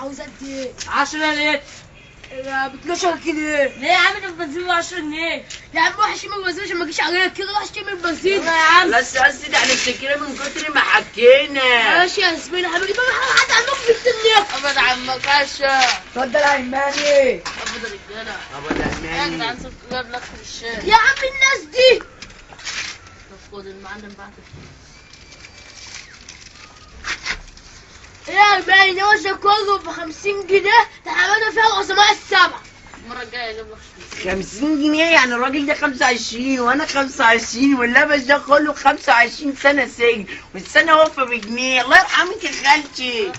عاوز قد ايه؟ 10 لتر. ب 12 كده. ليه يا عم ده البنزين ب 10 جنيه؟ يا عم روح اشتري البنزين عشان ما اجيش عليك كده، روح اشتري البنزين. يلا يا عم. بس قصدي ده احنا اشتكينا من كتر ما حكينا. ماشي يا زميلي حبيبي، ما حد عندهم مستنيك. ابد عمك باشا. اتفضل يا عماني. ابد رجاله. ابو الرحمن. يا جدعان سيبك جايب لك في الشارع. يا عم الناس دي. طب خد المعلم بعت. ايه يا عماني نوزع كله ب 50 جنيه، تعبانه فيها العظماء السبعه. المره الجايه اجيب لك 50 جنيه يعني الراجل ده 25 وانا 25 واللبس ده كله 25 سنة سجن والسنة وفى بجنيه. الله يرحمك يا خالتي.